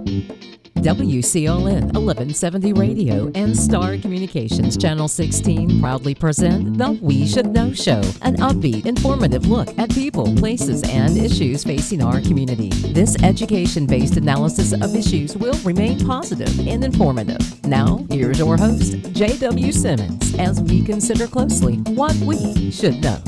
WCLN 1170 Radio and Star Communications Channel 16 proudly present the We Should Know Show, an upbeat, informative look at people, places, and issues facing our community. This education-based analysis of issues will remain positive and informative. Now, here's your host, J.W. Simmons, as we consider closely what we should know.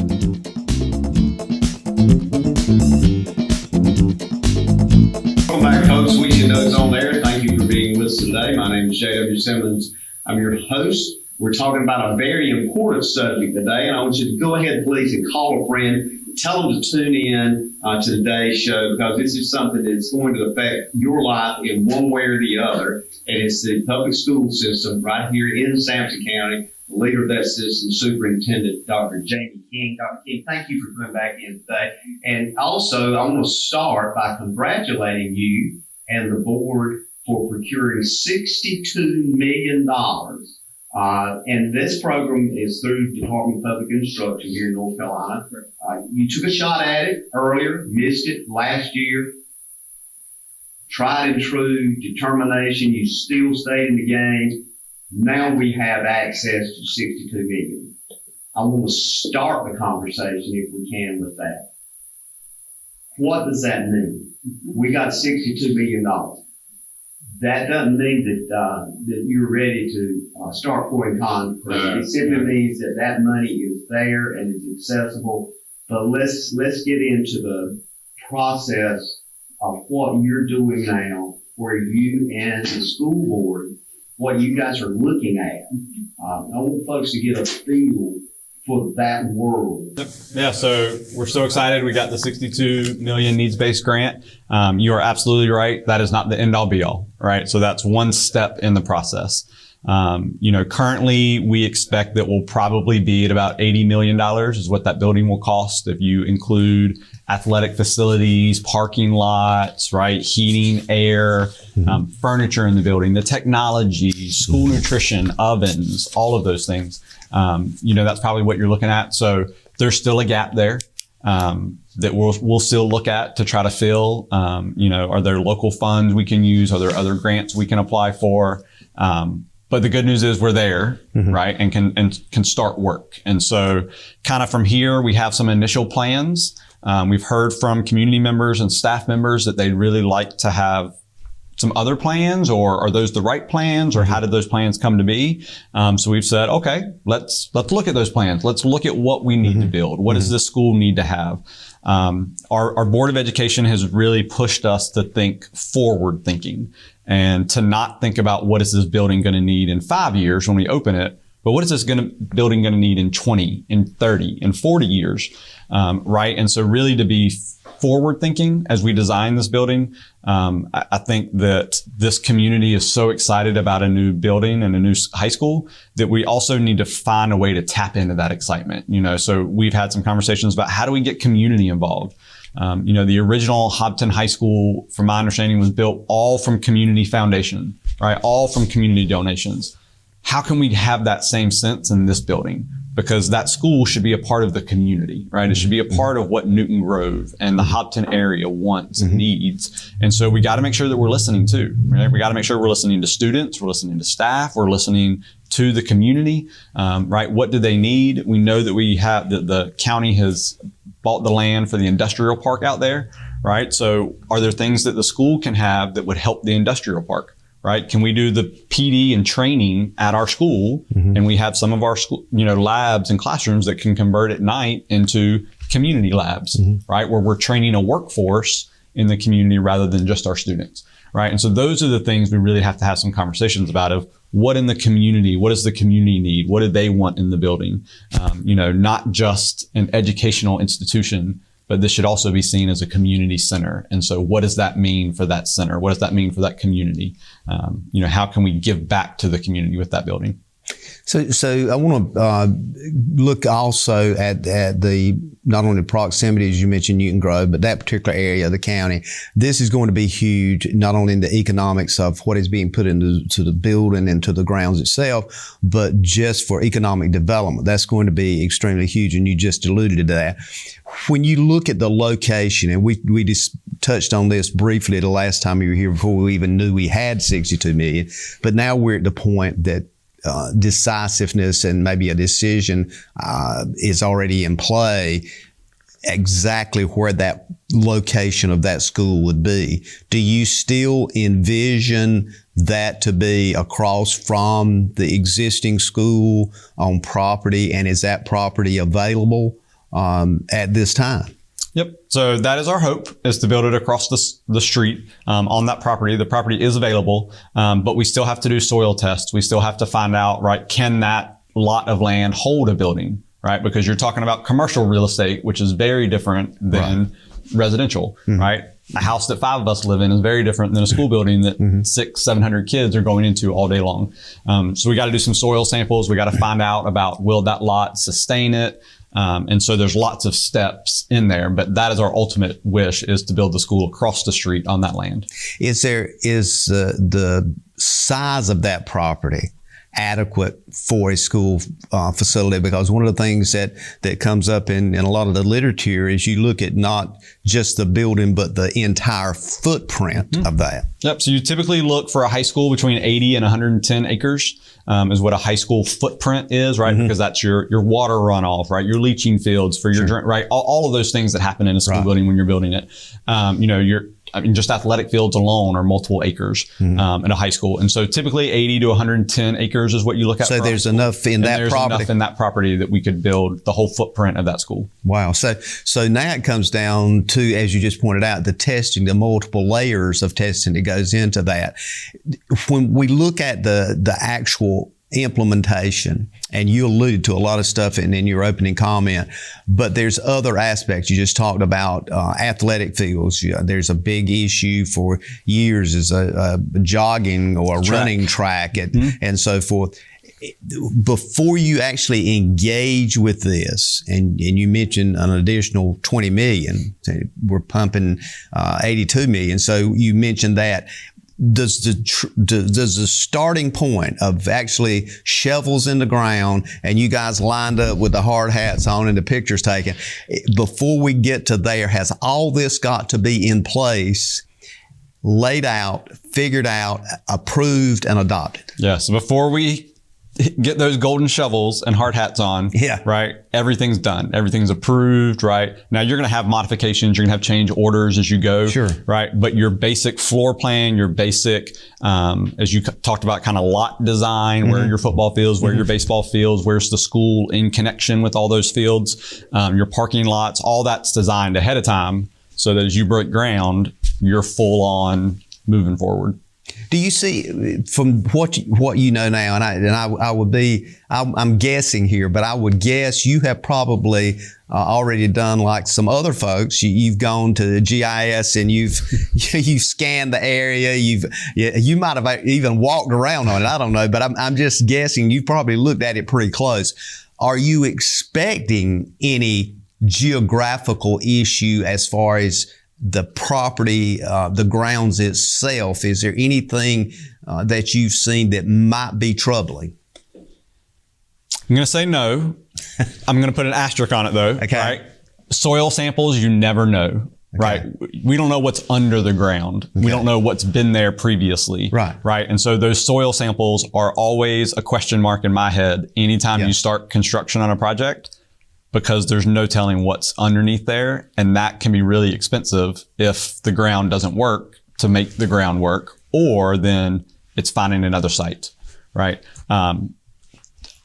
Welcome back, folks. We Should Know is on there. Thank you for being with us today. My name is J.W. Simmons. I'm your host. We're talking about a very important subject today, and I want you to go ahead, please, and call a friend. Tell them to tune in to today's show, because this is something that's going to affect your life in one way or the other, and it's the public school system right here in Sampson County. The leader of that system, Superintendent Dr. Jamie King. Dr. King, thank you for coming back in today. And also, I want to start by congratulating you and the board for procuring $62 million. And this program is through the Department of Public Instruction here in North Carolina. You took a shot at it earlier, missed it last year. Tried and true, determination, you still stayed in the game. Now we have access to $62 million. I want to start the conversation, if we can, with that. What does that mean? We got $62 million. That doesn't mean that you're ready to start pouring concrete. It simply means that that money is there and is accessible. But let's get into the process of what you're doing now, where you and the school board, what you guys are looking at. I want folks to get a feel for that world. Yeah, so we're so excited. We got the $62 million needs-based grant. You are absolutely right. That is not the end-all be-all, right? So that's one step in the process. Currently we expect that we'll probably be at about $80 million is what that building will cost if you include athletic facilities, parking lots, right? Heating, air, furniture in the building, the technology, school nutrition, ovens, all of those things. That's probably what you're looking at. So there's still a gap there, that we'll still look at to try to fill. Are there local funds we can use? Are there other grants we can apply for? But the good news is we're there, right? And can start work. And so kind of from here, we have some initial plans. We've heard from community members and staff members that they'd really like to have some other plans, or are those the right plans, or how did those plans come to be? So we've said, okay, let's look at those plans. Let's look at what we need to build. What does this school need to have? Our Board of Education has really pushed us to think forward thinking, and to not think about what is this building going to need in 5 years when we open it, but what is this building going to need in 20, in 30, in 40 years, right? And so really to be forward thinking as we design this building. I think that this community is so excited about a new building and a new high school that we also need to find a way to tap into that excitement. So we've had some conversations about how do we get community involved. The original Hobbton High School, from my understanding, was built all from community foundation, right? All from community donations. How can we have that same sense in this building? Because that school should be a part of the community, right? It should be a part of what Newton Grove and the Hobbton area wants and needs. And so we got to make sure that we're listening too, right? We got to make sure we're listening to students, we're listening to staff, we're listening to the community, right? What do they need? We know that the county has bought the land for the industrial park out there, right? So are there things that the school can have that would help the industrial park? Right? Can we do the PD and training at our school, and we have some of our school, labs and classrooms that can convert at night into community labs, right? Where we're training a workforce in the community rather than just our students, right? And so those are the things we really have to have some conversations about, of what in the community, what does the community need? What do they want in the building? Not just an educational institution, but this should also be seen as a community center. And so what does that mean for that center? What does that mean for that community? How can we give back to the community with that building? So I want to look also at the not only proximity, as you mentioned, Newton Grove, but that particular area of the county. This is going to be huge, not only in the economics of what is being put into the building and to the grounds itself, but just for economic development. That's going to be extremely huge, and you just alluded to that. When you look at the location, and we just touched on this briefly the last time you were here before we even knew we had 62 million. But now we're at the point that decisiveness and maybe a decision is already in play exactly where that location of that school would be. Do you still envision that to be across from the existing school on property, and is that property available at this time? Yep. So that is our hope, is to build it across the street on that property. The property is available, but we still have to do soil tests. We still have to find out, right, can that lot of land hold a building, right? Because you're talking about commercial real estate, which is very different than residential, right? A house that 5 of us live in is very different than a school building that 600-700 kids are going into all day long. So we got to do some soil samples. We got to find out about, will that lot sustain it? And so there's lots of steps in there, but that is our ultimate wish, is to build the school across the street on that land. Is the size of that property adequate for a school facility? Because one of the things that comes up in a lot of the literature is you look at not just the building, but the entire footprint of that. Yep. So you typically look for a high school between 80 and 110 acres. Is what a high school footprint is, right? Because that's your water runoff, right? Your leaching fields for your drink, right? All of those things that happen in a school building when you're building it. Just athletic fields alone are multiple acres in a high school. And so typically 80 to 110 acres is what you look at. So there's enough in that property. Enough in that property that we could build the whole footprint of that school. Wow. So now it comes down to, as you just pointed out, the testing, the multiple layers of testing that goes into that. When we look at the actual implementation, and you alluded to a lot of stuff in your opening comment, but there's other aspects. You just talked about athletic fields. There's a big issue for years is a jogging or a running track and so forth. Before you actually engage with this, and you mentioned an additional 20 million, we're pumping 82 million. So you mentioned that. Does the starting point of actually shovels in the ground and you guys lined up with the hard hats on and the pictures taken, before we get to there, has all this got to be in place, laid out, figured out, approved, and adopted? Yeah. So before we get those golden shovels and hard hats on, right, everything's done. Everything's approved, right? Now you're going to have modifications. You're going to have change orders as you go, right? But your basic floor plan, your basic, as you talked about, kind of lot design, where your football fields, where your baseball fields, where's the school in connection with all those fields, your parking lots, all that's designed ahead of time so that as you break ground, you're full on moving forward. Do you see, from what you know now, I'm guessing here, but I would guess you have probably already done like some other folks. You've gone to GIS and you've scanned the area. You might have even walked around on it. I don't know, but I'm just guessing you've probably looked at it pretty close. Are you expecting any geographical issue as far as the property, the grounds itself? Is there anything that you've seen that might be troubling? I'm going to say no. I'm going to put an asterisk on it though. Okay. Right? Soil samples, you never know. Right. We don't know what's under the ground. We don't know what's been there previously. Right. And so those soil samples are always a question mark in my head anytime you start construction on a project, because there's no telling what's underneath there. And that can be really expensive if the ground doesn't work to make the ground work, or then it's finding another site, right?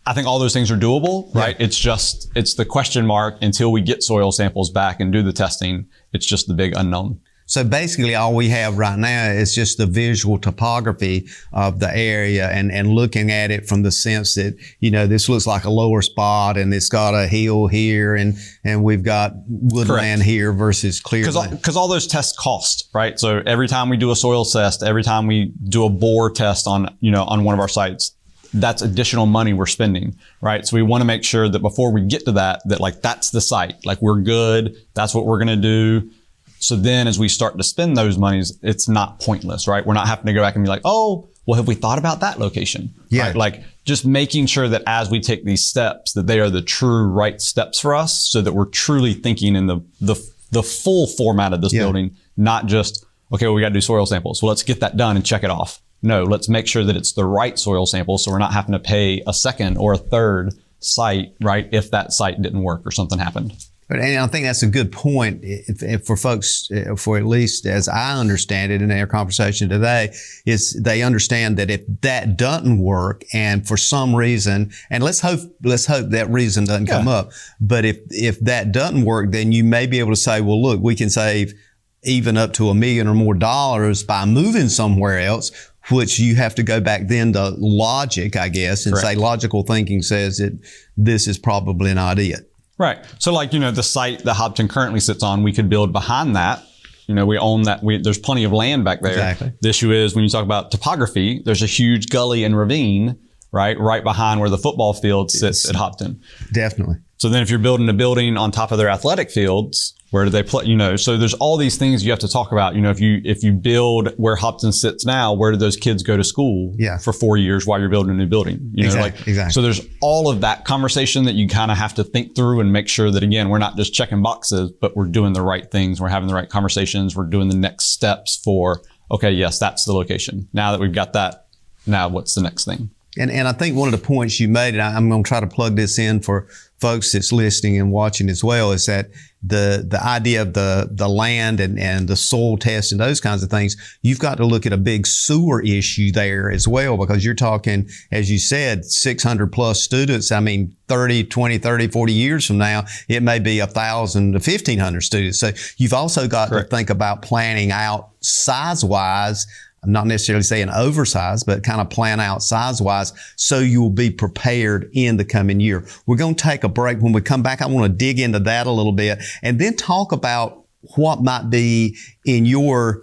I think all those things are doable, right? It's the question mark until we get soil samples back and do the testing. It's just the big unknown. So basically all we have right now is just the visual topography of the area and looking at it from the sense that, this looks like a lower spot and it's got a hill here and we've got woodland here versus clear land. Because all those tests cost, right? So every time we do a soil test, every time we do a bore test on one of our sites, that's additional money we're spending, right? So we want to make sure that before we get to that that's the site, like we're good. That's what we're going to do. So then as we start to spend those monies, it's not pointless, right? We're not having to go back and be like, oh, well, have we thought about that location? Right? Like just making sure that as we take these steps, that they are the true right steps for us so that we're truly thinking in the the full format of this Yeah. building, not just, okay, well, we got to do soil samples. Well, let's get that done and check it off. No, let's make sure that it's the right soil sample so we're not having to pay a second or a third site, right, if that site didn't work or something happened. And I think that's a good point if for folks, for at least as I understand it in our conversation today, is they understand that if that doesn't work and for some reason, and let's hope that reason doesn't come up, but if that doesn't work, then you may be able to say, well, look, we can save even up to $1 million or more by moving somewhere else, which you have to go back then to logic, I guess, and Correct. say logical thinking says that this is probably not it. Right. So like, the site that Hobbton currently sits on, we could build behind that. We own that. There's plenty of land back there. Exactly. The issue is when you talk about topography, there's a huge gully and ravine, right behind where the football field sits at Hobbton. Definitely. So then if you're building a building on top of their athletic fields, where do they play? So there's all these things you have to talk about. If you build where Hobbton sits now, where do those kids go to school for 4 years while you're building a new building? Exactly. So there's all of that conversation that you kind of have to think through and make sure that, again, we're not just checking boxes, but we're doing the right things. We're having the right conversations. We're doing the next steps for, okay, yes, that's the location. Now that we've got that, now what's the next thing? And I think one of the points you made, and I'm going to try to plug this in for folks that's listening and watching as well, is that the idea of the land and the soil test and those kinds of things, you've got to look at a big sewer issue there as well, because you're talking, as you said, 600 plus students. I mean, 20, 30, 40 years from now, it may be 1,000 to 1,500 students. So you've also got to think about planning out size-wise. I'm not necessarily saying oversized, but kind of plan out size-wise so you'll be prepared in the coming year. We're going to take a break. When we come back, I want to dig into that a little bit and then talk about what might be in your,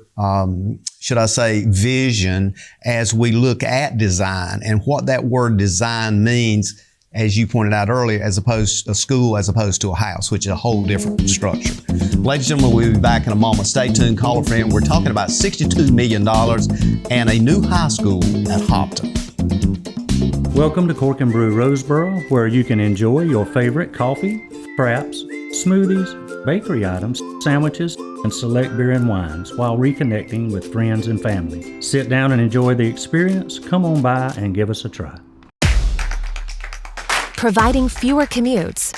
should I say, vision as we look at design and what that word design means, as you pointed out earlier, as opposed to a school, as opposed to a house, which is a whole different structure. Ladies and gentlemen, we'll be back in a moment. Stay tuned, call a friend. We're talking about $62 million and a new high school at Hobbton. Welcome to Cork and Brew Roseboro, where you can enjoy your favorite coffee, fraps, smoothies, bakery items, sandwiches, and select beer and wines while reconnecting with friends and family. Sit down and enjoy the experience. Come on by and give us a try. Providing fewer commutes,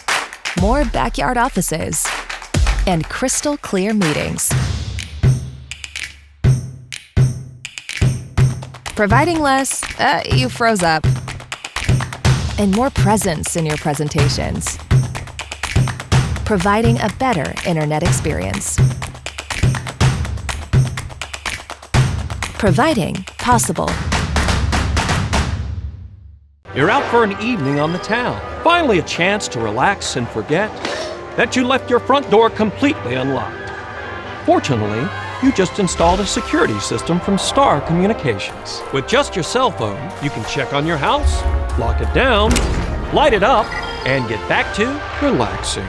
more backyard offices, and crystal clear meetings. Providing less, you froze up, and more presence in your presentations. Providing a better internet experience. Providing possible. You're out for an evening on the town. Finally a chance to relax and forget that you left your front door completely unlocked. Fortunately, you just installed a security system from Star Communications. With just your cell phone, you can check on your house, lock it down, light it up, and get back to relaxing.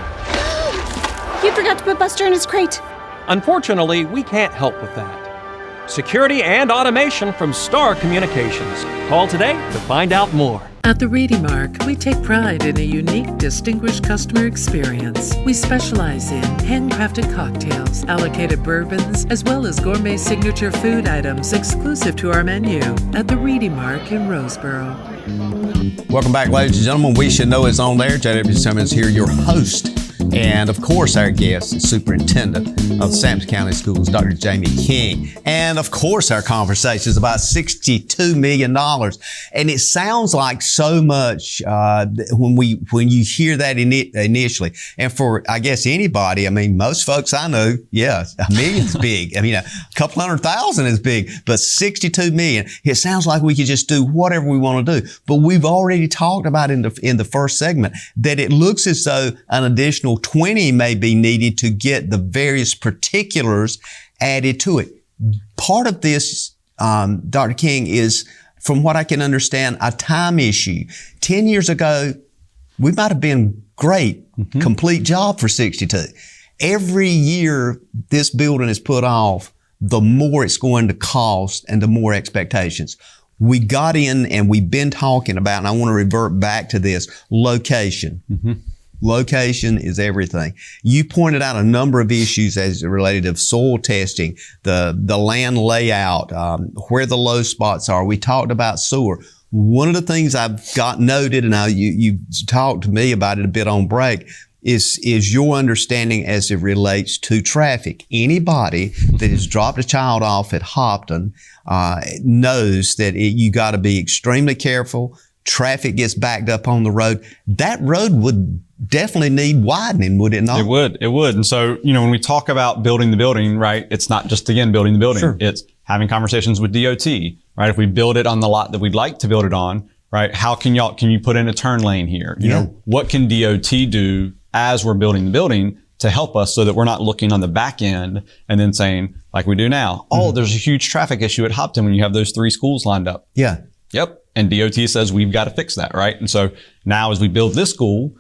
You forgot to put Buster in his crate. Unfortunately, we can't help with that. Security and automation from Star Communications. Call today to find out more. At the Reedy Mark, we take pride in a unique, distinguished customer experience. We specialize in handcrafted cocktails, allocated bourbons, as well as gourmet signature food items exclusive to our menu at the Reedy Mark in Roseboro. Welcome back, ladies and gentlemen. We Should Know is on there. J.W. Simmons here, your host. And of course, our guest is Superintendent of Sampson County Schools, Dr. Jamie King. And of course, our conversation is about $62 million. And it sounds like so much when you hear that initially. And for, I guess, anybody, I mean, most folks I know, yeah, $1 million's big. I mean, a couple 100,000 is big, but $62 million, it sounds like we could just do whatever we want to do. But we've already talked about in the first segment that it looks as though an additional 20 may be needed to get the various particulars added to it. Part of this, Dr. King, is, from what I can understand, a time issue. 10 years ago, we might have been great, complete job for 62. Every year this building is put off, the more it's going to cost and the more expectations. We got in and we've been talking about, and I want to revert back to this, location. Location is everything. You pointed out a number of issues as related to soil testing, the land layout, where the low spots are. We talked about sewer. One of the things I've got noted, and you talked to me about it a bit on break, is your understanding as it relates to traffic. Anybody that has dropped a child off at Hobbton knows that you got to be extremely careful. Traffic gets backed up on the road. That road would definitely need widening, would it not? It would. And so, when we talk about building the building, right, it's not just, again, building the building. Sure. It's having conversations with DOT, right? If we build it on the lot that we'd like to build it on, right, can you put in a turn lane here? You know, what can DOT do as we're building the building to help us so that we're not looking on the back end and then saying, like we do now, there's a huge traffic issue at Hobbton when you have those 3 schools lined up. Yeah. Yep. And DOT says we've got to fix that, right? And so now as we build this school,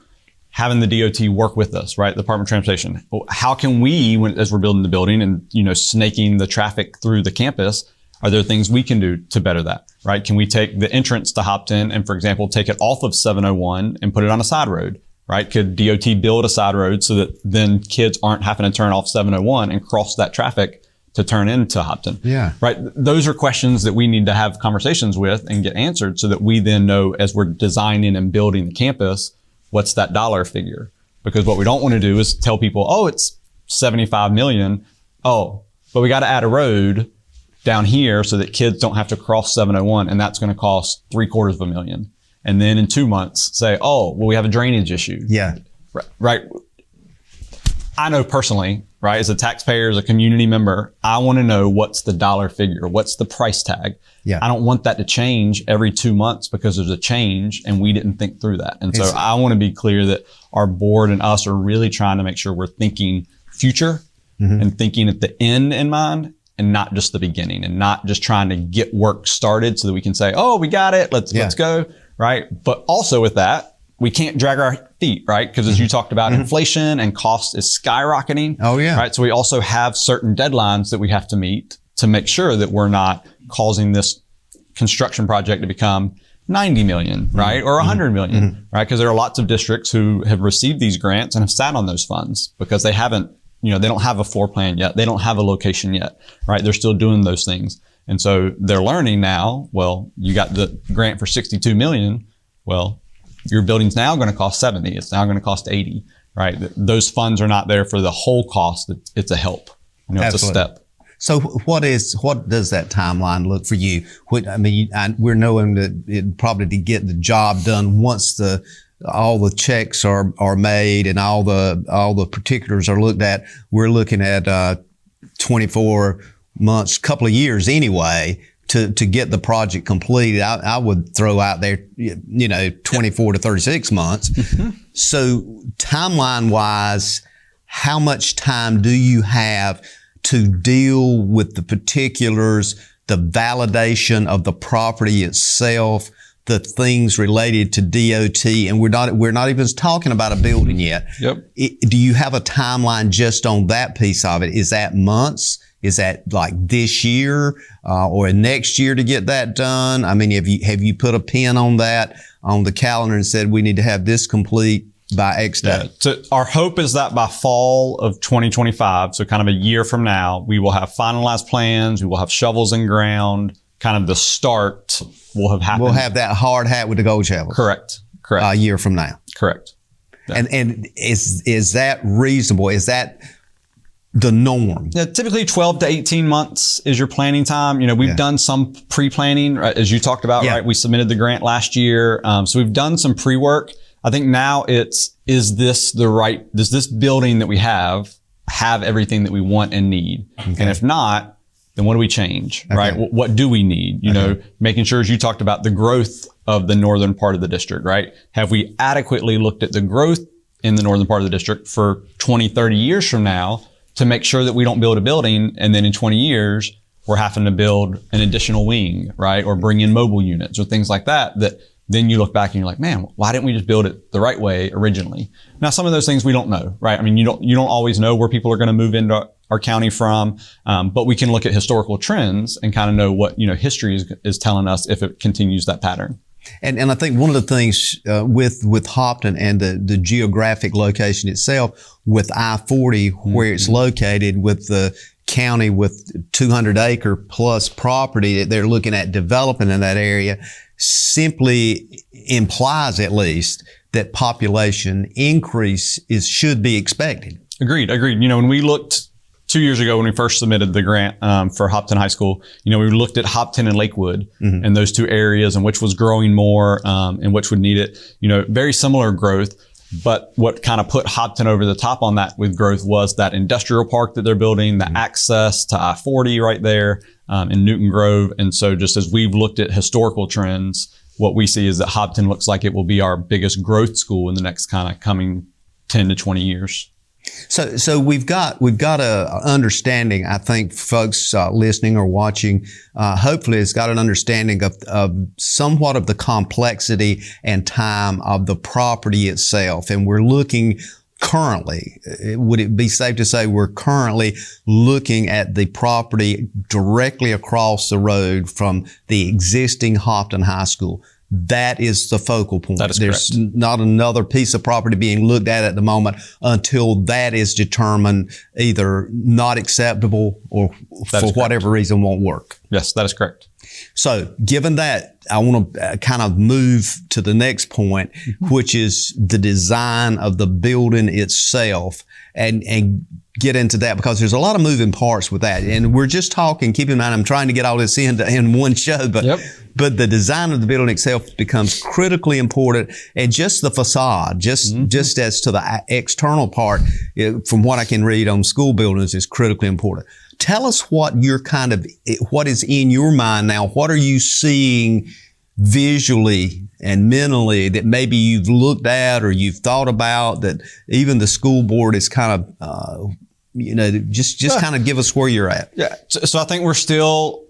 having the DOT work with us, right? The Department of Transportation. How can we, as we're building the building and, snaking the traffic through the campus, are there things we can do to better that, right? Can we take the entrance to Hobbton and, for example, take it off of 701 and put it on a side road, right? Could DOT build a side road so that then kids aren't having to turn off 701 and cross that traffic to turn into Hobbton? Yeah. Right. Those are questions that we need to have conversations with and get answered so that we then know as we're designing and building the campus, what's that dollar figure? Because what we don't want to do is tell people, it's 75 million. But we got to add a road down here so that kids don't have to cross 701. And that's going to cost $750,000. And then in 2 months say, we have a drainage issue. Yeah. Right. I know personally, right, as a taxpayer, as a community member, I want to know what's the dollar figure, what's the price tag. Yeah. I don't want that to change every 2 months because there's a change and we didn't think through that. And so I want to be clear that our board and us are really trying to make sure we're thinking future and thinking at the end in mind and not just the beginning, and not just trying to get work started so that we can say, we got it, let's go, right? But also with that, we can't drag our feet, right? Because as you talked about, inflation and cost is skyrocketing. Oh, yeah. Right. So we also have certain deadlines that we have to meet to make sure that we're not causing this construction project to become 90 million, right? Or 100 million, right? Because there are lots of districts who have received these grants and have sat on those funds because they haven't, they don't have a floor plan yet. They don't have a location yet, right? They're still doing those things. And so they're learning now, you got the grant for 62 million. Your building's now going to cost 70. It's now going to cost 80, right? Those funds are not there for the whole cost. It's a help. It's a step. So what does that timeline look for you? We're knowing that it probably to get the job done once all the checks are made and all the particulars are looked at. We're looking at 24 months, couple of years anyway, to get the project completed. I would throw out there, 24 to 36 months. So timeline wise, how much time do you have to deal with the particulars, the validation of the property itself, the things related to DOT? And we're not even talking about a building yet. Yep. Do you have a timeline just on that piece of it? Is that months? Is that like this year or next year to get that done? I mean, have you put a pin on that on the calendar and said we need to have this complete by X day? Yeah. So our hope is that by fall of 2025, so kind of a year from now, we will have finalized plans. We will have shovels in ground. Kind of the start will have happened. We'll have that hard hat with the gold shovel. Correct. A year from now. Correct. Yeah. And is that reasonable? Is that the norm? Yeah, typically 12 to 18 months is your planning time. We've done some pre-planning, right, as you talked about, right? We submitted the grant last year. So we've done some pre-work. I think now does this building that we have everything that we want and need? Okay. And if not, then what do we change, right? What do we need? Making sure, as you talked about, the growth of the northern part of the district, right? Have we adequately looked at the growth in the northern part of the district for 20, 30 years from now to make sure that we don't build a building and then in 20 years, we're having to build an additional wing, right? Or bring in mobile units or things like that then you look back and you're like, man, why didn't we just build it the right way originally? Now, some of those things we don't know, right? I mean, you don't always know where people are going to move into our county from. But we can look at historical trends and kind of know what, history is telling us if it continues that pattern. And I think one of the things with Hobbton and the geographic location itself, with I-40 where it's located, with the county with 200 acre plus property that they're looking at developing in that area, simply implies at least that population increase should be expected. Agreed. You know, when we looked 2 years ago, when we first submitted the grant for Hobbton High School, you know, we looked at Hobbton and Lakewood and those two areas and which was growing more and which would need it. You know, very similar growth. But what kind of put Hobbton over the top on that with growth was that industrial park that they're building, the access to I-40 right there in Newton Grove. And so just as we've looked at historical trends, what we see is that Hobbton looks like it will be our biggest growth school in the next kind of coming 10 to 20 years. So we've got a understanding. I think folks listening or watching, hopefully, has got an understanding of somewhat of the complexity and time of the property itself. And we're looking currently. Would it be safe to say we're currently looking at the property directly across the road from the existing Hobbton High School? That is the focal point. That is There's correct. not another piece of property being looked at the moment until that is determined either not acceptable or for whatever reason won't work. Yes, that is correct. So given that, I want to kind of move to the next point, which is the design of the building itself, and get into that, because there's a lot of moving parts with that. And we're just talking, keep in mind, I'm trying to get all this in one show, but the design of the building itself becomes critically important, and just the facade, just as to the external part, from what I can read on school buildings, is critically important. Tell us what is in your mind now. What are you seeing visually and mentally that maybe you've looked at or you've thought about that even the school board is kind of, just kind of give us where you're at. Yeah. So I think we're still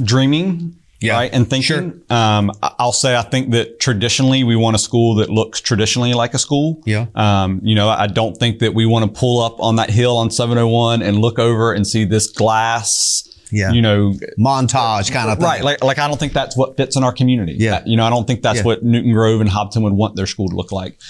dreaming. Yeah. Right. And thinking, I'll say, I think that traditionally we want a school that looks traditionally like a school. Yeah. I don't think that we want to pull up on that hill on 701 and look over and see this glass, montage kind of thing. Right. Like I don't think that's what fits in our community. Yeah. I don't think that's what Newton Grove and Hobbton would want their school to look like.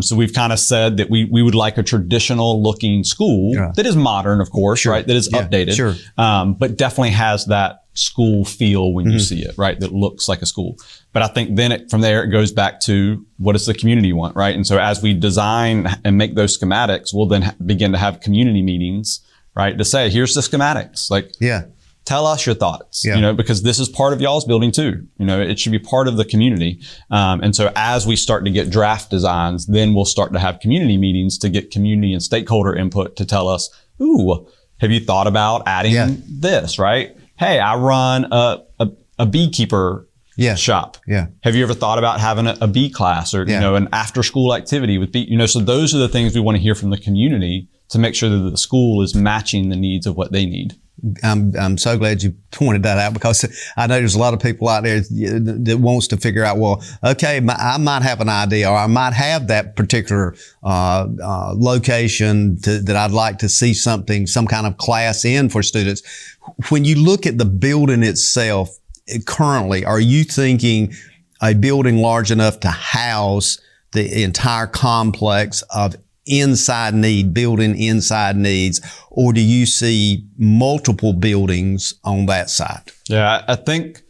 So we've kind of said that we would like a traditional looking school that is modern, of course, right? That is updated, but definitely has that school feel when you see it, right? That looks like a school. But I think then from there, it goes back to what does the community want, right? And so as we design and make those schematics, we'll then begin to have community meetings, right? To say, here's the schematics. Tell us your thoughts, because this is part of y'all's building too. It should be part of the community. And so as we start to get draft designs, then we'll start to have community meetings to get community and stakeholder input to tell us, ooh, have you thought about adding this, right? Hey, I run a beekeeper shop. Yeah. Have you ever thought about having a bee class or, an after school activity with bee, so those are the things we want to hear from the community to make sure that the school is matching the needs of what they need. I'm so glad you pointed that out, because I know there's a lot of people out there that wants to figure out, well, okay, I might have an idea, or I might have that particular location that I'd like to see some kind of class in for students. When you look at the building itself currently, are you thinking a building large enough to house the entire complex of building inside needs, or do you see multiple buildings on that side? Yeah, I think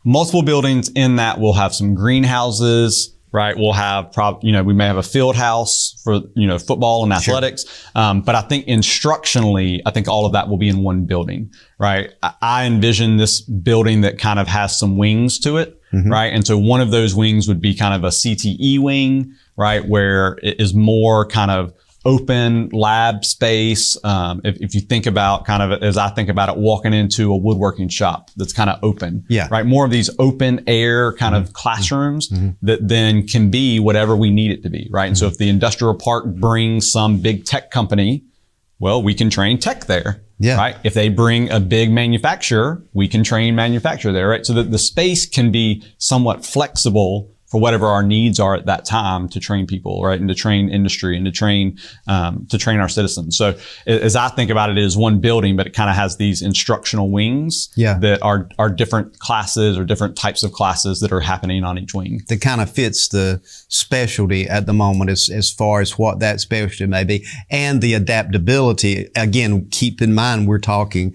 multiple buildings in that will have some greenhouses, right? We'll have we may have a field house for, football and athletics. But I think instructionally, I think all of that will be in one building, right? I envision this building that kind of has some wings to it, right? And so one of those wings would be kind of a CTE wing, right? Where it is more kind of open lab space. If you think about kind of, as I think about it, walking into a woodworking shop that's kind of open, right? More of these open air kind of classrooms that then can be whatever we need it to be, right? And so if the industrial park brings some big tech company, well, we can train tech there. Right. If they bring a big manufacturer, we can train manufacturer there, right? So that the space can be somewhat flexible for whatever our needs are at that time to train people, right? And to train industry and to train our citizens. So as I think about it, it is one building, but it kind of has these instructional wings that are different classes or different types of classes that are happening on each wing. That kind of fits the specialty at the moment as far as what that specialty may be, and the adaptability. Again, keep in mind, we're talking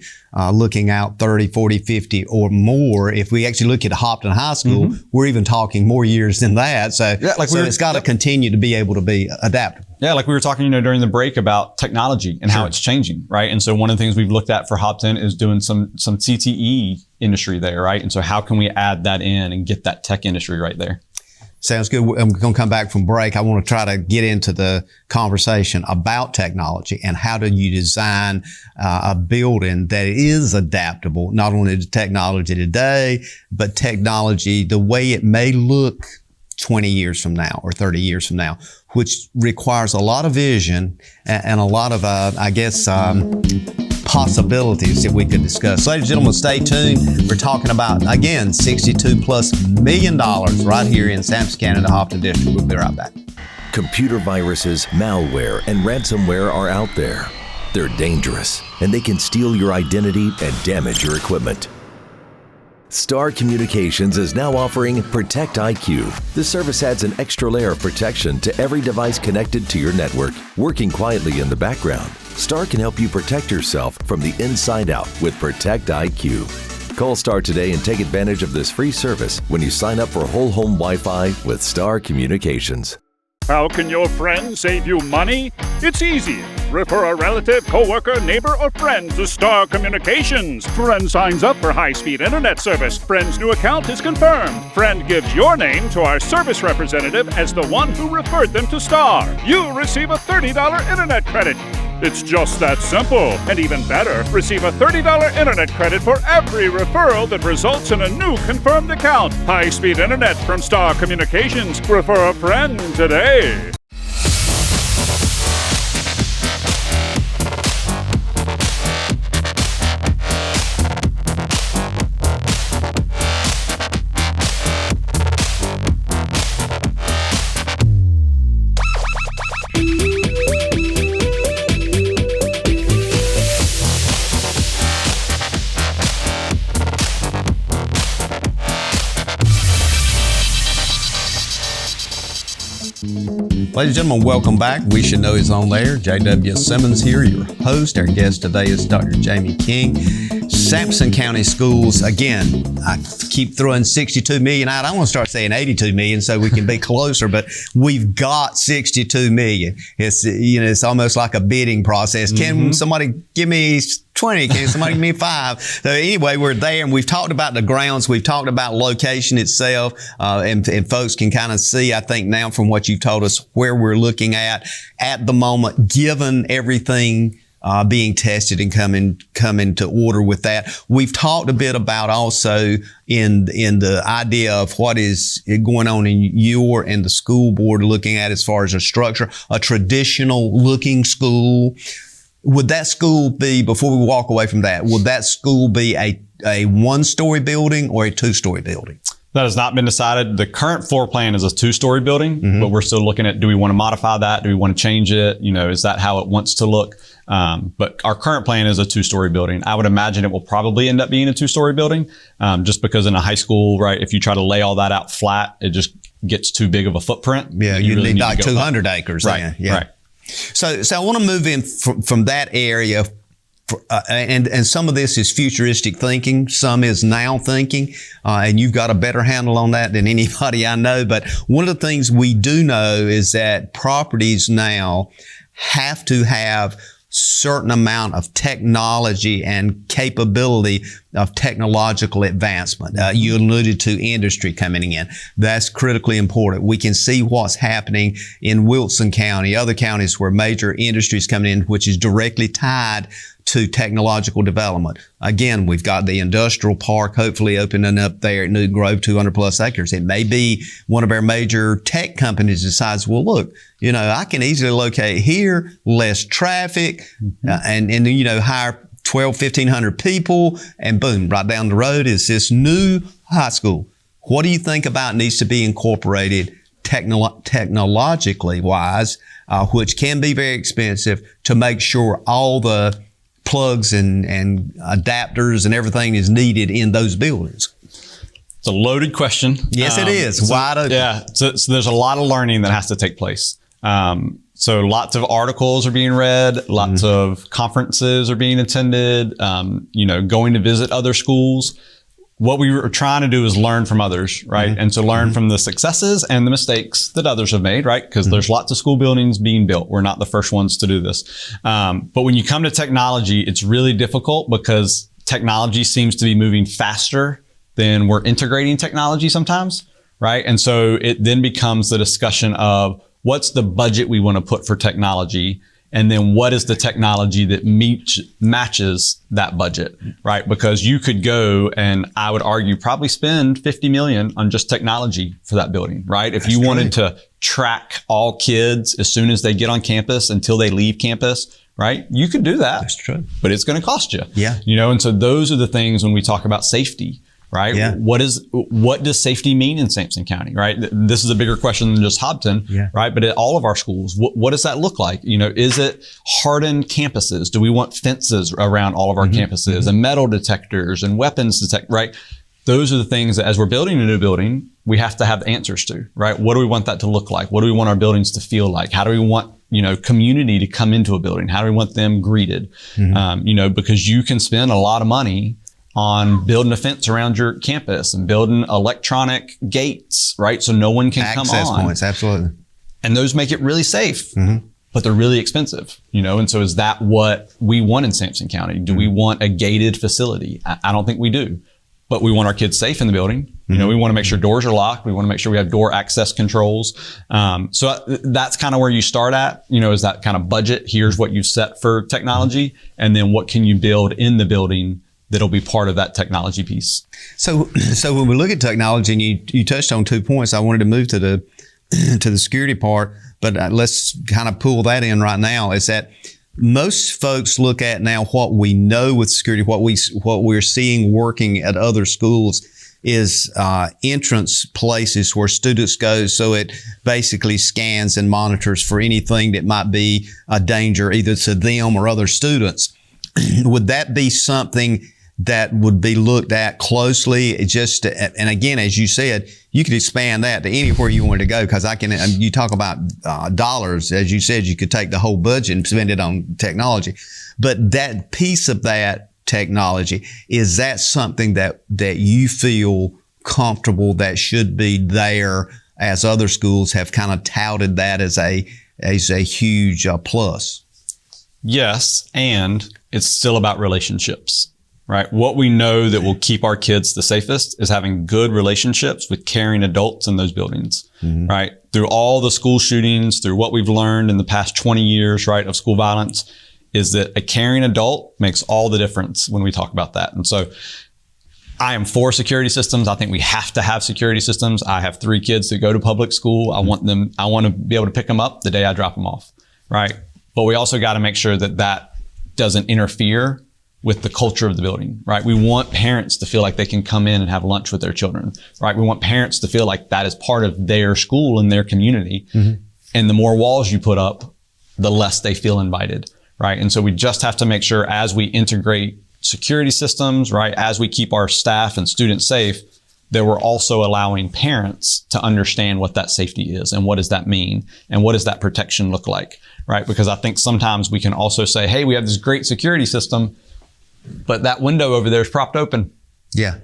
looking out 30, 40, 50 or more. If we actually look at Hobbton High School, we're even talking more years than that. So, it's got to continue to be able to be adaptable. Yeah, like we were talking, during the break about technology and how it's changing, right? And so one of the things we've looked at for Hobbton is doing some CTE industry there, right? And so how can we add that in and get that tech industry right there? Sounds good. I'm going to come back from break. I want to try to get into the conversation about technology and how do you design a building that is adaptable, not only to technology today, but technology the way it may look 20 years from now or 30 years from now, which requires a lot of vision and a lot of, possibilities that we could discuss. Ladies and gentlemen, stay tuned. We're talking about, again, $62+ million right here in Sampson County, the Hobbton District. We'll be right back. Computer viruses, malware, and ransomware are out there. They're dangerous, and they can steal your identity and damage your equipment. Star Communications is now offering Protect IQ. The service adds an extra layer of protection to every device connected to your network. Working quietly in the background, Star can help you protect yourself from the inside out with Protect IQ. Call Star today and take advantage of this free service when you sign up for whole home Wi-Fi with Star Communications. How can your friend save you money? It's easy. Refer a relative, coworker, neighbor, or friend to Star Communications. Friend signs up for high-speed internet service. Friend's new account is confirmed. Friend gives your name to our service representative as the one who referred them to Star. You receive a $30 internet credit. It's just that simple. And even better, receive a $30 internet credit for every referral that results in a new confirmed account. High-speed internet from Star Communications. Refer a friend today. Ladies and gentlemen, welcome back. We Should Know Is on there. J.W. Simmons here, your host. Our guest today is Dr. Jamie King. Sampson County Schools, again, I keep throwing 62 million out. I want to start saying 82 million so we can be closer, but we've got 62 million. It's almost like a bidding process. Can somebody give me 20? Can somebody give me 5? So anyway, we're there, and we've talked about the grounds. We've talked about location itself, and folks can kind of see, I think now from what you've told us, where we're looking at the moment, given everything being tested and coming to order with that. We've talked a bit about also in the idea of what is going on in your and the school board looking at as far as a structure, a traditional looking school. Would that school be, before we walk away from that, would that school be a one-story building or a two-story building? That has not been decided. The current floor plan is a 2-story building, but we're still looking at, do we want to modify that? Do we want to change it? Is that how it wants to look? But our current plan is a 2-story building. I would imagine it will probably end up being a 2-story building, just because in a high school, right, if you try to lay all that out flat, it just gets too big of a footprint. Yeah, you really need like 200 acres. Right, then. Yeah. Right. So I want to move in from that area. And some of this is futuristic thinking. Some is now thinking. And you've got a better handle on that than anybody I know. But one of the things we do know is that properties now have to have certain amount of technology and capability of technological advancement. You alluded to industry coming in. That's critically important. We can see what's happening in Wilson County, other counties where major industries coming in, which is directly tied to technological development. Again, we've got the industrial park hopefully opening up there at New Grove, 200+ acres. It may be one of our major tech companies decides, well, look, I can easily locate here, less traffic, and hire 1,200, 1,500 people, and boom, right down the road is this new high school. What do you think about needs to be incorporated technologically wise, which can be very expensive, to make sure all the plugs and adapters and everything is needed in those buildings? It's a loaded question. Yes, it is. Wide open. Yeah. So there's a lot of learning that has to take place. So lots of articles are being read, lots of conferences are being attended, going to visit other schools. What we were trying to do is learn from others, right? And to learn from the successes and the mistakes that others have made, right? Because there's lots of school buildings being built. We're not the first ones to do this. But when you come to technology, it's really difficult because technology seems to be moving faster than we're integrating technology sometimes, right? And so it then becomes the discussion of what's the budget we want to put for technology, and then what is the technology that matches that budget, right? Because you could go and I would argue probably spend $50 million on just technology for that building, right? If you wanted to track all kids as soon as they get on campus until they leave campus, right? You could do that. That's true. But it's going to cost you. Yeah. And so those are the things when we talk about safety, right? Yeah. What does safety mean in Sampson County, right? This is a bigger question than just Hobbton, right? But at all of our schools, what does that look like? Is it hardened campuses? Do we want fences around all of our campuses and metal detectors and weapons detect, right? Those are the things that as we're building a new building, we have to have answers to, right? What do we want that to look like? What do we want our buildings to feel like? How do we want community to come into a building? How do we want them greeted? Because you can spend a lot of money on building a fence around your campus and building electronic gates, right? So no one can come on. Access points, absolutely. And those make it really safe, but they're really expensive, And so is that what we want in Sampson County? Do we want a gated facility? I don't think we do, but we want our kids safe in the building. We want to make sure doors are locked. We want to make sure we have door access controls. So that's kind of where you start at, is that kind of budget. Here's what you set for technology. And then what can you build in the building that'll be part of that technology piece. So when we look at technology, and you touched on 2 points, I wanted to move to the security part, but let's kind of pull that in right now. Is that most folks look at now what we know with security, what we're seeing working at other schools is entrance places where students go. So it basically scans and monitors for anything that might be a danger either to them or other students. Would that be something that would be looked at closely? And again, as you said, you could expand that to anywhere you wanted to go, because you talk about dollars, as you said, you could take the whole budget and spend it on technology. But that piece of that technology, is that something that you feel comfortable that should be there, as other schools have kind of touted that as a huge plus? Yes, and it's still about relationships, right? What we know that will keep our kids the safest is having good relationships with caring adults in those buildings, right? Through all the school shootings, through what we've learned in the past 20 years, right, of school violence, is that a caring adult makes all the difference when we talk about that. And so I am for security systems. I think we have to have security systems. I have 3 kids that go to public school. I want to be able to pick them up the day I drop them off, right? But we also got to make sure that doesn't interfere with the culture of the building, right? We want parents to feel like they can come in and have lunch with their children, right? We want parents to feel like that is part of their school and their community. And the more walls you put up, the less they feel invited, right? And so we just have to make sure, as we integrate security systems, right, as we keep our staff and students safe, that we're also allowing parents to understand what that safety is and what does that mean and what does that protection look like, right? Because I think sometimes we can also say, hey, we have this great security system, but that window over there is propped open. Yeah,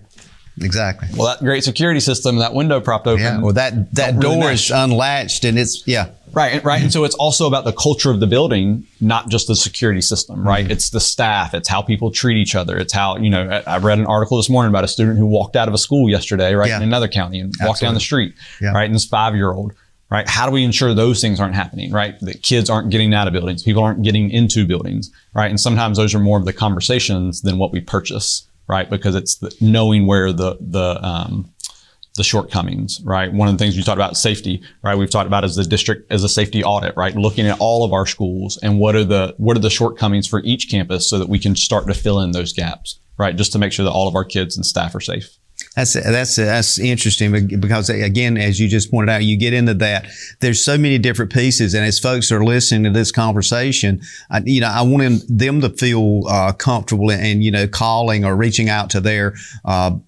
exactly. Well, that great security system, that window propped open. Yeah, well, that door is unlatched and it's, Right. And so it's also about the culture of the building, not just the security system, right? It's the staff. It's how people treat each other. It's how, I read an article this morning about a student who walked out of a school yesterday, right, in another county and walked down the street, right? And this 5-year-old, right? How do we ensure those things aren't happening, right? That kids aren't getting out of buildings. People aren't getting into buildings, right? And sometimes those are more of the conversations than what we purchase, right? Because it's knowing where the shortcomings, right? One of the things you talked about, safety, right? We've talked about as the district as a safety audit, right? Looking at all of our schools and what are the shortcomings for each campus so that we can start to fill in those gaps, right? Just to make sure that all of our kids and staff are safe. That's interesting because, again, as you just pointed out, you get into that. There's so many different pieces, and as folks are listening to this conversation, I want them to feel comfortable and calling or reaching out to their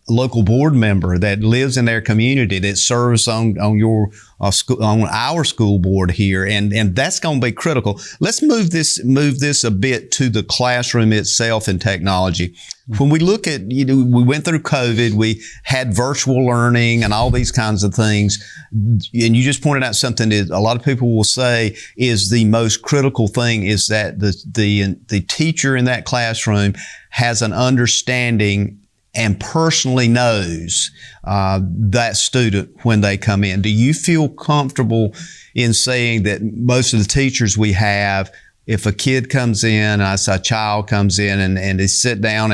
local board member that lives in their community that serves on your on our school board here, and that's going to be critical. Let's move this a bit to the classroom itself and technology. When we look at, we went through COVID, we had virtual learning and all these kinds of things, and you just pointed out something that a lot of people will say is the most critical thing is that the teacher in that classroom has an understanding and personally knows that student when they come in. Do you feel comfortable in saying that most of the teachers we have, if a kid comes in, a child comes in and they sit down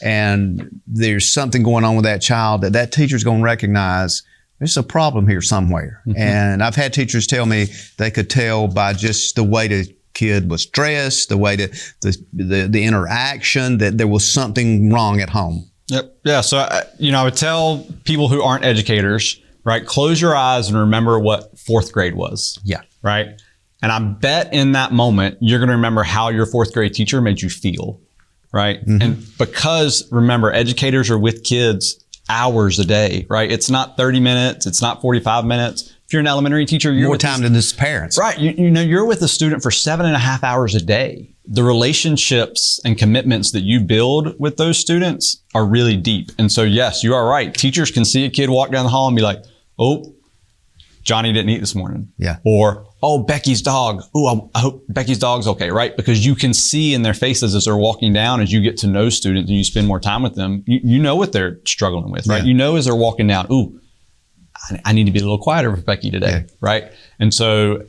and there's something going on with that child, that teacher's going to recognize there's a problem here somewhere. Mm-hmm. And I've had teachers tell me they could tell by just the way the kid was dressed, the way the interaction, that there was something wrong at home. Yep. Yeah. So, I would tell people who aren't educators, right, close your eyes and remember what fourth grade was. Yeah. Right. And I bet in that moment, you're going to remember how your fourth grade teacher made you feel. Right. Mm-hmm. And because remember, educators are with kids hours a day, right? It's not 30 minutes. It's not 45 minutes. If you're an elementary teacher, you're more time than this parents. Right. You're with a student for 7.5 hours a day. The relationships and commitments that you build with those students are really deep. And so, yes, you are right. Teachers can see a kid walk down the hall and be like, oh, Johnny didn't eat this morning. Yeah. Or, oh, Becky's dog. Oh, I hope Becky's dog's okay, right? Because you can see in their faces as they're walking down, as you get to know students and you spend more time with them, you know what they're struggling with, right? Yeah. You know as they're walking down, ooh, I need to be a little quieter for Becky today, right? And so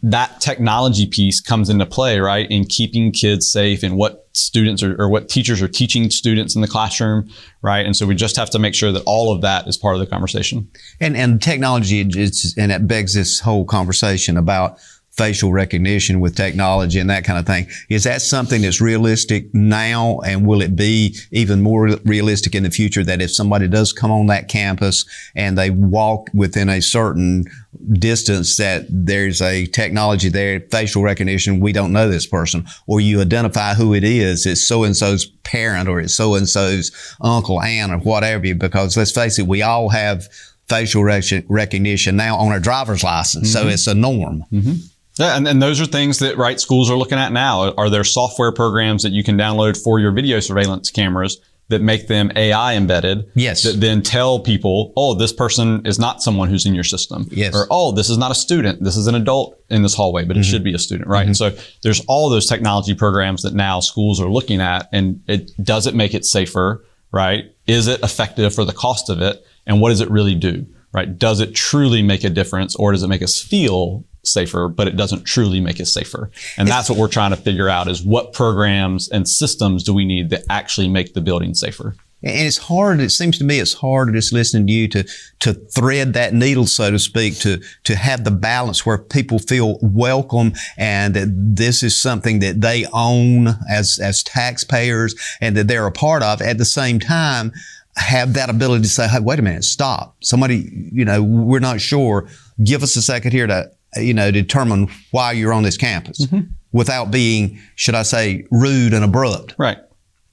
that technology piece comes into play, right, in keeping kids safe and what students or what teachers are teaching students in the classroom, right? And so we just have to make sure that all of that is part of the conversation. And technology, and it begs this whole conversation about facial recognition with technology and that kind of thing. Is that something that's realistic now, and will it be even more realistic in the future that if somebody does come on that campus and they walk within a certain distance that there's a technology there, facial recognition, we don't know this person, or you identify who it is, it's so-and-so's parent or it's so-and-so's uncle, aunt, or whatever, because let's face it, we all have facial recognition now on our driver's license, so it's a norm. Mm-hmm. Yeah, and those are things that, right, schools are looking at now. Are there software programs that you can download for your video surveillance cameras that make them AI embedded? Yes. That then tell people, oh, this person is not someone who's in your system. Yes. Or, oh, this is not a student. This is an adult in this hallway, but it should be a student, right? Mm-hmm. And so there's all those technology programs that now schools are looking at, and does it make it safer, right? Is it effective for the cost of it? And what does it really do, right? Does it truly make a difference, or does it make us feel safer, but it doesn't truly make us safer? And that's what we're trying to figure out, is what programs and systems do we need that actually make the building safer? And it's hard, it seems to me it's hard just listening to you to thread that needle, so to speak, to have the balance where people feel welcome and that this is something that they own as taxpayers and that they're a part of. At the same time, have that ability to say, hey, wait a minute, stop. Somebody, we're not sure. Give us a second here to determine why you're on this campus without being, should I say, rude and abrupt. Right.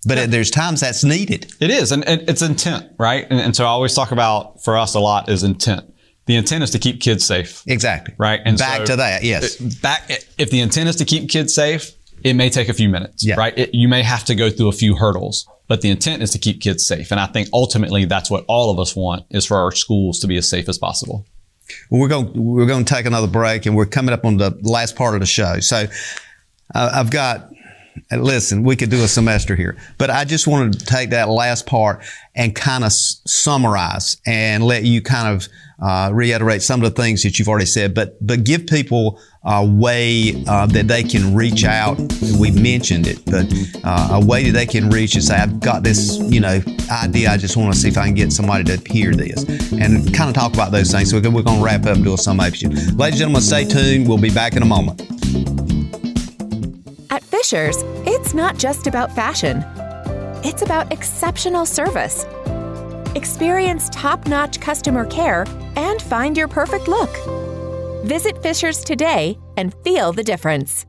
But there's times that's needed. It is. And it's intent, right? And so I always talk about, for us a lot, is intent. The intent is to keep kids safe. Exactly. Right. And back to that. Yes. If the intent is to keep kids safe, it may take a few minutes, right? You may have to go through a few hurdles, but the intent is to keep kids safe. And I think ultimately that's what all of us want, is for our schools to be as safe as possible. Well, we're going to take another break, and we're coming up on the last part of the show. So I've got, listen, we could do a semester here, but I just wanted to take that last part and kind of summarize and let you kind of reiterate some of the things that you've already said, but give people a way that they can reach out. We mentioned it, but a way that they can reach and say, I've got this, idea. I just want to see if I can get somebody to hear this, and kind of talk about those things. So we're going to wrap up and do a summation. Ladies and gentlemen, stay tuned. We'll be back in a moment. At Fisher's, it's not just about fashion. It's about exceptional service. experience top-notch customer care, and find your perfect look. Visit Fisher's today and feel the difference.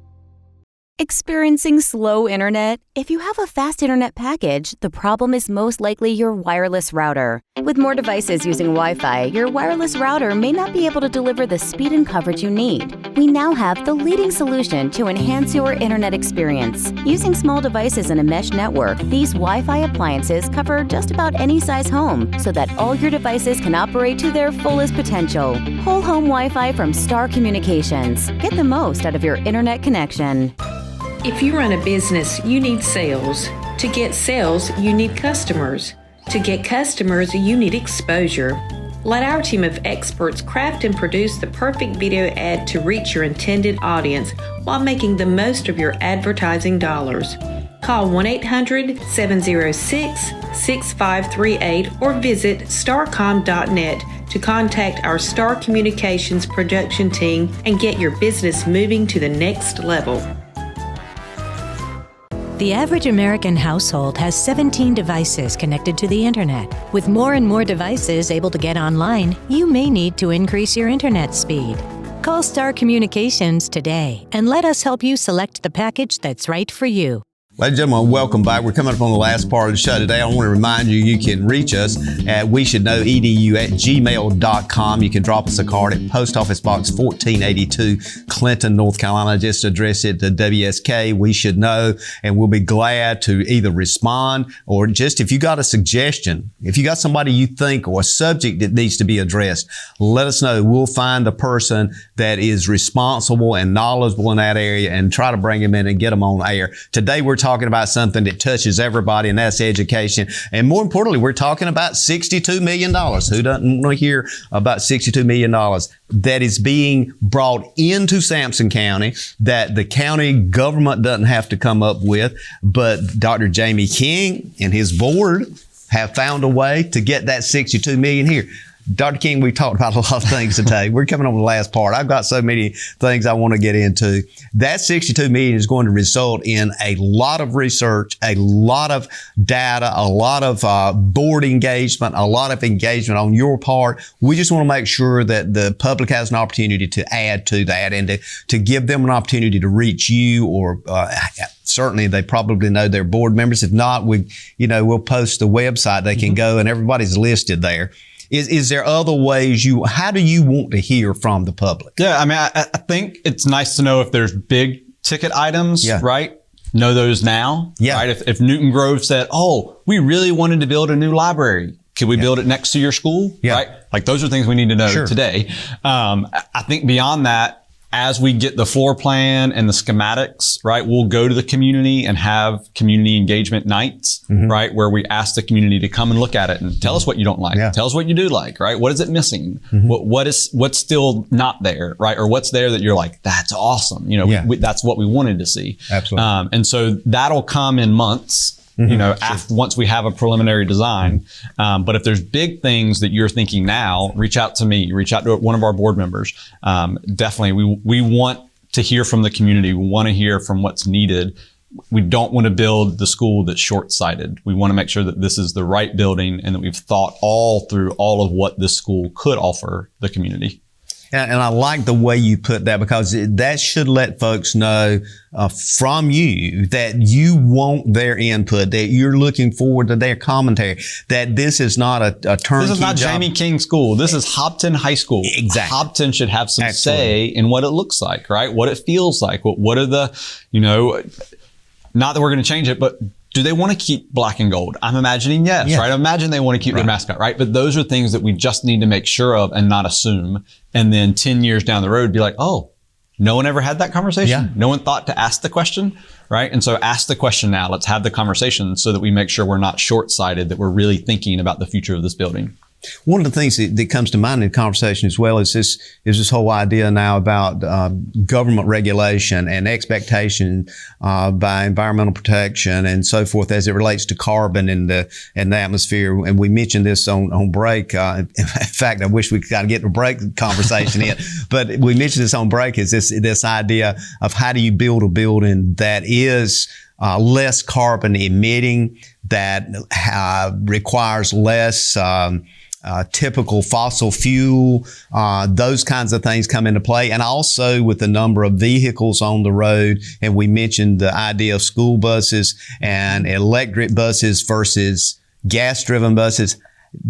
Experiencing slow internet? If you have a fast internet package, the problem is most likely your wireless router. With more devices using Wi-Fi, your wireless router may not be able to deliver the speed and coverage you need. We now have the leading solution to enhance your internet experience. Using small devices in a mesh network, these Wi-Fi appliances cover just about any size home so that all your devices can operate to their fullest potential. Whole home Wi-Fi from Star Communications. Get the most out of your internet connection. If you run a business, you need sales. To get sales, you need customers. To get customers, you need exposure. Let our team of experts craft and produce the perfect video ad to reach your intended audience while making the most of your advertising dollars. Call 1-800-706-6538 or visit starcom.net to contact our Star Communications production team and get your business moving to the next level. The average American household has 17 devices connected to the internet. With more and more devices able to get online, you may need to increase your internet speed. Call Star Communications today and let us help you select the package that's right for you. Ladies and gentlemen, welcome back. We're coming up on the last part of the show today. I want to remind you, you can reach us at weshouldknowedu@gmail.com. You can drop us a card at Post Office Box 1482, Clinton, North Carolina. Just address it to WSK, We Should Know, and we'll be glad to either respond or just if you got a suggestion, if you got somebody you think or a subject that needs to be addressed, let us know. We'll find a person that is responsible and knowledgeable in that area and try to bring them in and get them on air. Today, we're talking about something that touches everybody, and that's education. And more importantly, we're talking about $62 million. Who doesn't want to hear about $62 million that is being brought into Sampson County that the county government doesn't have to come up with, but Dr. Jamie King and his board have found a way to get that $62 million here. Dr. King, we talked about a lot of things today. We're coming on the last part. I've got so many things I want to get into. That $62 million is going to result in a lot of research, a lot of data, a lot of board engagement, a lot of engagement on your part. We just want to make sure that the public has an opportunity to add to that and to give them an opportunity to reach you or certainly they probably know their board members. If not, we'll post the website. They can go and everybody's listed there. Is there other ways how do you want to hear from the public? Yeah, I mean, I think it's nice to know if there's big ticket items, right? Know those now, right? If Newton Grove said, oh, we really wanted to build a new library. Could we build it next to your school? Right? Like those are things we need to know today. I think beyond that, as we get the floor plan and the schematics, right, we'll go to the community and have community engagement nights, right, where we ask the community to come and look at it and tell us what you don't like. Tell us what you do like, right? What is it missing? What's still not there, right? Or what's there that you're like, that's awesome. That's what we wanted to see. Absolutely. And so that'll come in months. Once we have a preliminary design. But if there's big things that you're thinking now, reach out to me, reach out to one of our board members. Definitely, we want to hear from the community. We want to hear from what's needed. We don't want to build the school that's short-sighted. We want to make sure that this is the right building and that we've thought all through all of what this school could offer the community. And I like the way you put that because that should let folks know from you that you want their input, that you're looking forward to their commentary, that this is not a turnkey. This is not Jamie King School. This is Hobbton High School. Exactly. Hobbton should have some say in what it looks like, right? What it feels like. What are the, not that we're going to change it, but do they want to keep black and gold? I'm imagining yes, right? I imagine they want to keep their mascot, right? But those are things that we just need to make sure of and not assume. And then 10 years down the road, be like, oh, no one ever had that conversation. No one thought to ask the question, right? And so ask the question now. Let's have the conversation so that we make sure we're not short-sighted, that we're really thinking about the future of this building. One of the things that comes to mind in conversation as well is this whole idea now about government regulation and expectation by environmental protection and so forth as it relates to carbon in the atmosphere. And we mentioned this on break. In fact, I wish we could kind of get the break conversation in, but we mentioned this on break is this idea of how do you build a building that is less carbon emitting, that requires less typical fossil fuel. Those kinds of things come into play. And also with the number of vehicles on the road. And we mentioned the idea of school buses and electric buses versus gas-driven buses.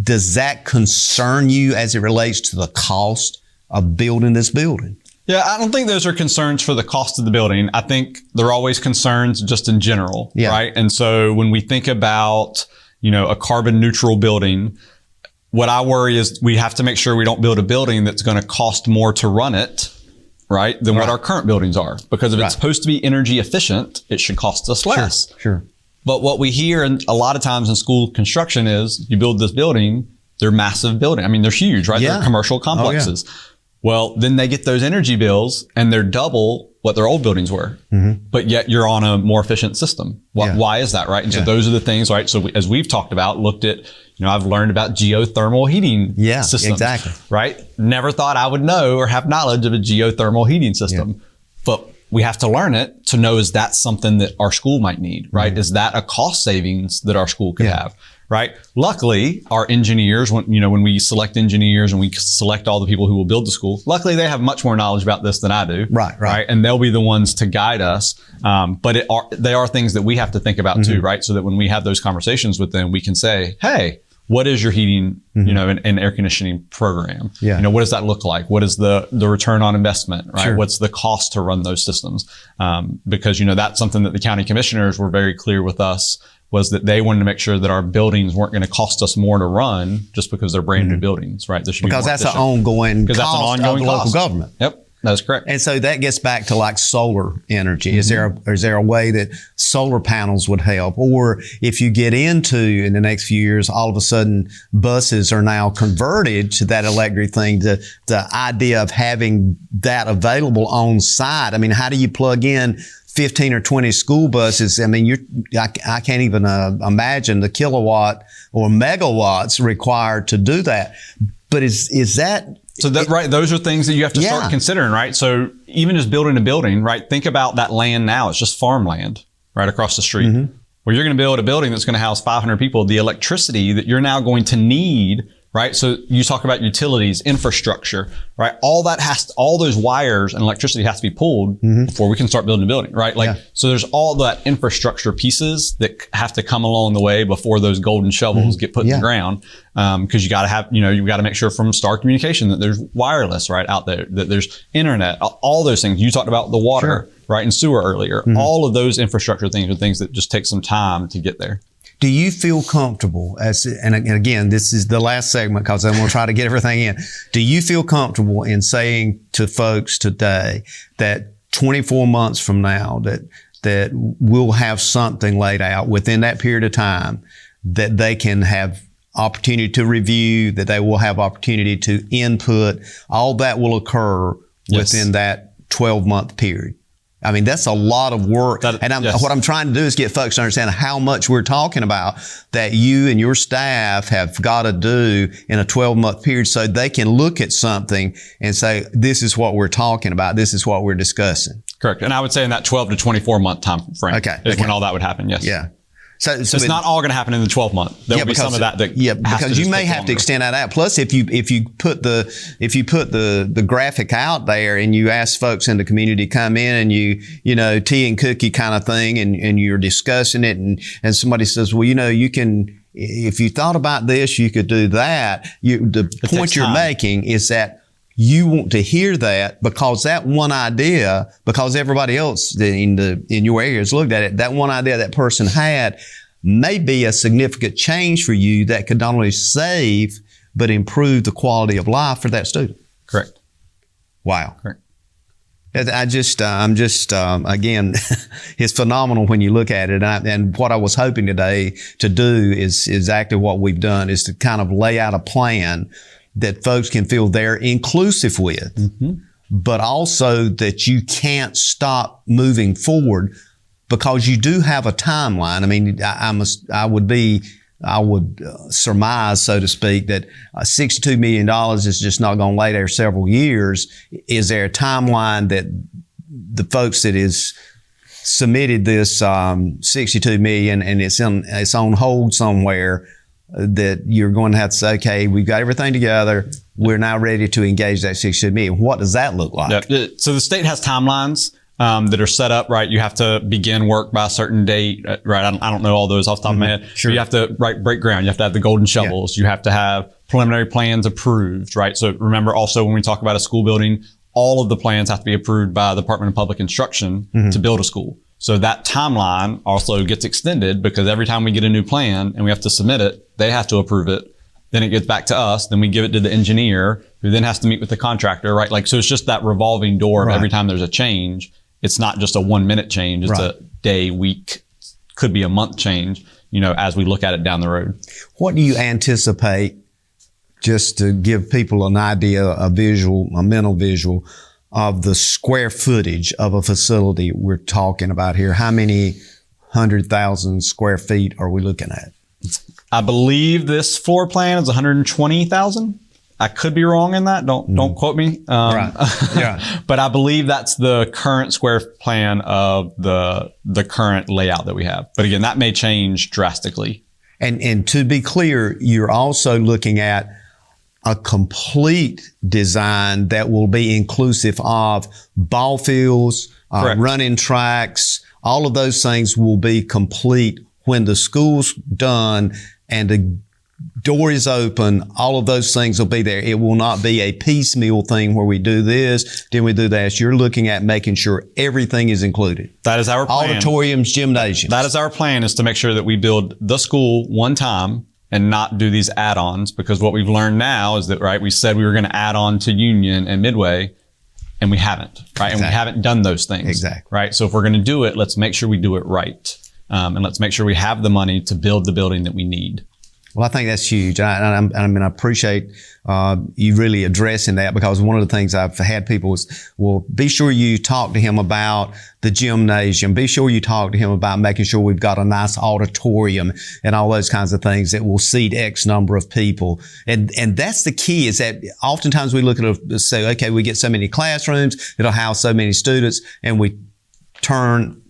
Does that concern you as it relates to the cost of building this building? Yeah, I don't think those are concerns for the cost of the building. I think they're always concerns just in general, right? And so when we think about, a carbon neutral building, what I worry is we have to make sure we don't build a building that's going to cost more to run it, right, than what our current buildings are. Because if it's supposed to be energy efficient, it should cost us less. Sure. But what we hear a lot of times in school construction is you build this building, they're massive buildings. I mean, they're huge, right? They're commercial complexes. Well, then they get those energy bills and they're double what their old buildings were. But yet you're on a more efficient system. Why is that, right? And so those are the things, right? So as we've talked about, looked at, I've learned about geothermal heating systems. Right? Never thought I would know or have knowledge of a geothermal heating system. But we have to learn it to know, is that something that our school might need, right? Is that a cost savings that our school could have? Right. Luckily, our engineers, when we select engineers and we select all the people who will build the school, luckily they have much more knowledge about this than I do. Right. And they'll be the ones to guide us. But they are things that we have to think about too, right? So that when we have those conversations with them, we can say, hey, what is your heating, and air conditioning program? What does that look like? What is the return on investment, right? What's the cost to run those systems? Because, that's something that the county commissioners were very clear with us, was that they wanted to make sure that our buildings weren't going to cost us more to run just because they're brand new buildings, right? Because that's an ongoing cost of the local government. Yep. That's correct. And so that gets back to like solar energy. Is there a way that solar panels would help? Or if you get into in the next few years, all of a sudden buses are now converted to that electric thing, the idea of having that available on site. I mean, how do you plug in 15 or 20 school buses? I mean, I can't even imagine the kilowatt or megawatts required to do that. But is that... So that, right, those are things that you have to start considering, right? So even just building a building, right? Think about that land now. It's just farmland right across the street. Where you're going to build a building that's going to house 500 people, the electricity that you're now going to need, right? So you talk about utilities, infrastructure, right? All those wires and electricity has to be pulled before we can start building a building, right? So there's all that infrastructure pieces that have to come along the way before those golden shovels get put in the ground. Cause you gotta have, you gotta make sure from Star Communication that there's wireless, right, out there, that there's internet, all those things. You talked about the water, right, and sewer earlier. All of those infrastructure things are things that just take some time to get there. Do you feel comfortable and again, this is the last segment because I'm going to try to get everything in. Do you feel comfortable in saying to folks today that 24 months from now that we'll have something laid out within that period of time that they can have opportunity to review, that they will have opportunity to input, all that will occur within that 12-month period? I mean, that's a lot of work. What I'm trying to do is get folks to understand how much we're talking about that you and your staff have got to do in a 12-month period so they can look at something and say, this is what we're talking about. This is what we're discussing. Correct. And I would say in that 12 to 24 month time frame is when all that would happen. Yes. Yeah. So it's not all going to happen in the 12 month. There will be some of that because you may have to extend that out. Plus, if you put the graphic out there and you ask folks in the community to come in and you know tea and cookie kind of thing and you're discussing it and somebody says, well, you can, if you thought about this, you could do that. The point you're making is that you want to hear that because that one idea, because everybody else in your area has looked at it, that one idea that person had may be a significant change for you that could not only save, but improve the quality of life for that student. Correct. Wow. Correct. I'm just, again, it's phenomenal when you look at it. And what I was hoping today to do is exactly what we've done, is to kind of lay out a plan that folks can feel they're inclusive with, but also that you can't stop moving forward because you do have a timeline. I mean, I would surmise, so to speak, that $62 million is just not going to lay there several years. Is there a timeline that the folks that is submitted this $62 million and it's on hold somewhere, that you're going to have to say, okay, we've got everything together. We're now ready to engage that $62 million. What does that look like? Yep. So the state has timelines that are set up, right? You have to begin work by a certain date, right? I don't know all those off the top of my head. Sure. But you have to break ground. You have to have the golden shovels. You have to have preliminary plans approved, right? So remember also when we talk about a school building, all of the plans have to be approved by the Department of Public Instruction to build a school. So that timeline also gets extended because every time we get a new plan and we have to submit it, they have to approve it. Then it gets back to us. Then we give it to the engineer who then has to meet with the contractor, right? Like, so it's just that revolving door of every time there's a change. It's not just a 1 minute change. It's a day, week, could be a month change, as we look at it down the road. What do you anticipate, just to give people an idea, a mental visual of the square footage of a facility we're talking about here? How many 100,000 square feet are we looking at? I believe this floor plan is 120,000. I could be wrong in that. Don't quote me. But I believe that's the current square plan of the current layout that we have. But again, that may change drastically. And to be clear, you're also looking at a complete design that will be inclusive of ball fields, running tracks. All of those things will be complete when the school's done and the door is open. All of those things will be there. It will not be a piecemeal thing where we do this, then we do that. You're looking at making sure everything is included. That is our plan. Auditoriums, gymnasiums. That is our plan, is to make sure that we build the school one time and not do these add-ons, because what we've learned now is that, right, we said we were going to add on to Union and Midway, and we haven't, right? And we haven't done those things. Exactly. Right? So if we're going to do it, let's make sure we do it right. And let's make sure we have the money to build the building that we need. Well, I think that's huge. I appreciate you really addressing that, because one of the things I've had people is, well, be sure you talk to him about the gymnasium. Be sure you talk to him about making sure we've got a nice auditorium and all those kinds of things that will seat X number of people. And that's the key, is that oftentimes we look at say, okay, we get so many classrooms, it'll house so many students, and we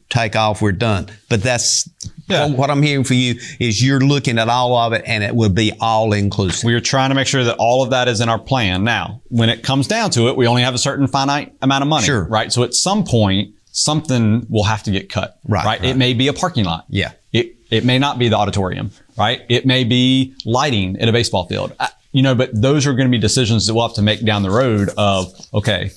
take off, we're done. But that's what I'm hearing for you is you're looking at all of it, and it will be all inclusive. We are trying to make sure that all of that is in our plan. Now, when it comes down to it, we only have a certain finite amount of money. Sure. Right? So at some point, something will have to get cut. Right? It may be a parking lot. Yeah. It may not be the auditorium. Right? It may be lighting at a baseball field. But those are going to be decisions that we'll have to make down the road of, okay,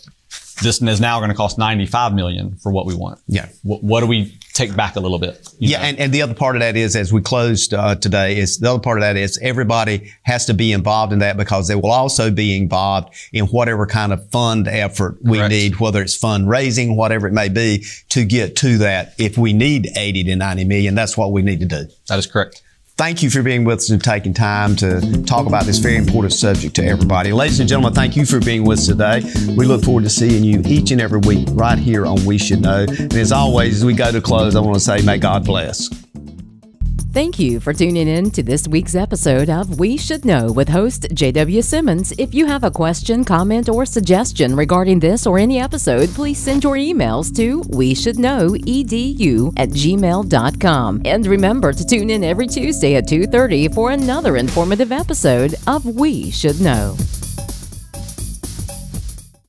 this is now going to cost $95 million for what we want. Yeah. What do we take back a little bit? And the other part of that is, as we closed today, everybody has to be involved in that, because they will also be involved in whatever kind of fund effort we need, whether it's fundraising, whatever it may be, to get to that. If we need 80 to 90 million, that's what we need to do. That is correct. Thank you for being with us and taking time to talk about this very important subject to everybody. Ladies and gentlemen, thank you for being with us today. We look forward to seeing you each and every week right here on We Should Know. And as always, as we go to close, I want to say, may God bless. Thank you for tuning in to this week's episode of We Should Know with host J.W. Simmons. If you have a question, comment, or suggestion regarding this or any episode, please send your emails to weshouldknowedu@gmail.com. And remember to tune in every Tuesday at 2:30 for another informative episode of We Should Know.